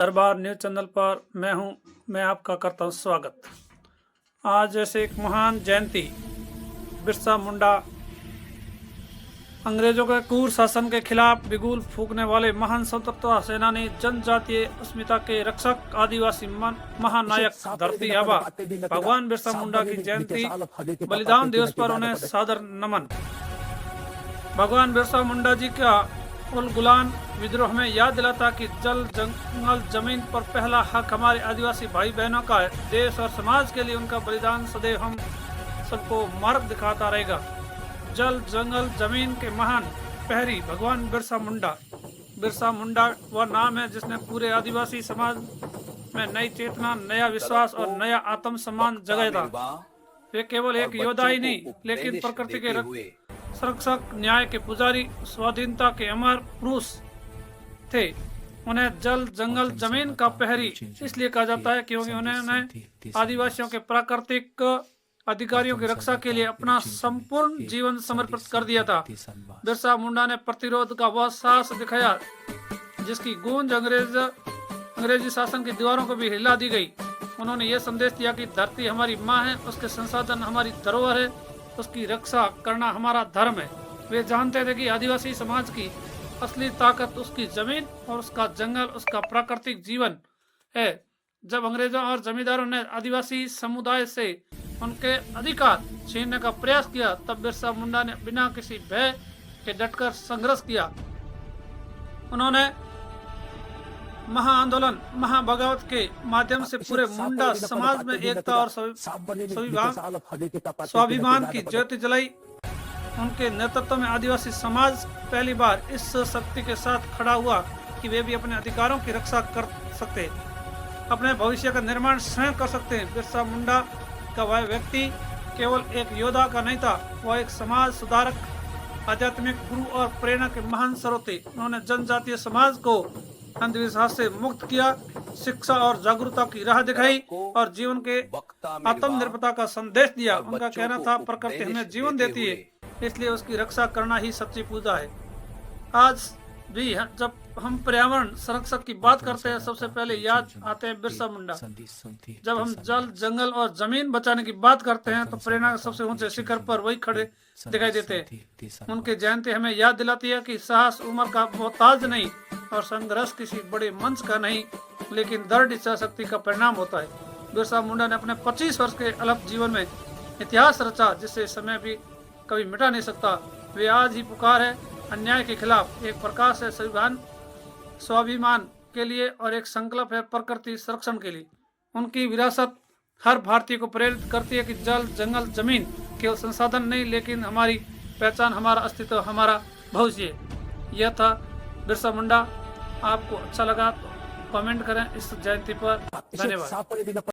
दरबार news channel पर मैं आपका करता हूँ स्वागत। आज जैसे एक महान जयंती बिरसा मुंडा, अंग्रेजों के क्रूर शासन के खिलाफ बिगुल फूंकने वाले महान स्वतंत्रता सेनानी, जनजातीय अस्मिता के रक्षक, आदिवासी महानायक, धरती आबा भगवान बिरसा मुंडा की जयंती बलिदान दिवस पर उन्हें सादर नमन। भगवान बिरसा मुंडा जी का उलगुलान विद्रोह हमें याद दिलाता कि जल जंगल जमीन पर पहला हक हमारे आदिवासी भाई बहनों का है। देश और समाज के लिए उनका बलिदान सदैव हम सबको मार्ग दिखाता रहेगा। जल जंगल जमीन के महान प्रहरी भगवान बिरसा मुंडा वह नाम है जिसने पूरे आदिवासी समाज में नई चेतना, नया विश्वास और नया आत्मसम्मान जगाया था। वे केवल एक योद्धा ही नहीं लेकिन प्रकृति के संरक्षक, न्याय के पुजारी, स्वाधीनता के अमर पुरुष थे। उन्हें जल जंगल जमीन का प्रहरी इसलिए कहा जाता है क्योंकि उन्होंने आदिवासियों के प्राकृतिक अधिकारियों की रक्षा के लिए अपना संपूर्ण जीवन समर्पित कर दिया था। बिरसा मुंडा ने प्रतिरोध का वह साहस दिखाया जिसकी गूंज अंग्रेजी शासन की दीवारों को भी हिला दी गई। उन्होंने ये संदेश दिया कि धरती हमारी माँ है, उसके संसाधन हमारी धरोहर है, उसकी रक्षा करना हमारा धर्म है। वे जानते थे कि आदिवासी समाज की असली ताकत उसकी जमीन और उसका जंगल, उसका प्राकृतिक जीवन है। जब अंग्रेजों और जमींदारों ने आदिवासी समुदाय से उनके अधिकार छीनने का प्रयास किया, तब बिरसा मुंडा ने बिना किसी भय के डटकर संघर्ष किया। उन्होंने महाआंदोलन, महाबगावत के माध्यम से पूरे मुंडा समाज में एकता और स्वाभिमान की ज्योति जलाई। उनके नेतृत्व में आदिवासी समाज पहली बार इस शक्ति के साथ खड़ा हुआ कि वे भी अपने अधिकारों की रक्षा कर सकते, अपने भविष्य का निर्माण स्वयं कर सकते हैं। बिरसा मुंडा का वह व्यक्ति केवल एक योद्धा का नहीं था, वह एक समाज सुधारक, आध्यात्मिक गुरु और प्रेरणा के महान स्रोत थे। उन्होंने जनजातीय समाज को अंधविश्वास से मुक्त किया, शिक्षा और जागरूकता की राह दिखाई और जीवन के आत्मनिर्भरता का संदेश दिया। उनका कहना था, प्रकृति हमें जीवन देती है, इसलिए उसकी रक्षा करना ही सच्ची पूजा है। आज भी जब हम पर्यावरण संरक्षण की बात करते हैं, सबसे पहले याद आते हैं बिरसा मुंडा। जब हम जल जंगल और जमीन बचाने की बात करते हैं तो प्रेरणा के सबसे ऊंचे शिखर पर वही खड़े दिखाई देते हैं। उनकी जयंती हमें याद दिलाती है कि साहस उम्र का मोहताज नहीं और संघर्ष किसी बड़े मंच का नहीं लेकिन दृढ़ इच्छा शक्ति का परिणाम होता है। बिरसा मुंडा ने अपने 25 वर्ष के अलग जीवन में इतिहास रचा जिससे समय भी कभी मिटा नहीं सकता। वे आज ही पुकार है अन्याय के खिलाफ, एक प्रकाश है स्वाभिमान के लिए और एक संकल्प है प्रकृति संरक्षण के लिए। उनकी विरासत हर भारतीय को प्रेरित करती है कि जल जंगल जमीन केवल संसाधन नहीं लेकिन हमारी पहचान, हमारा अस्तित्व, हमारा भविष्य। यह था बिरसा मुंडा। आपको अच्छा लगा तो कमेंट करें इस जयंती पर। धन्यवाद।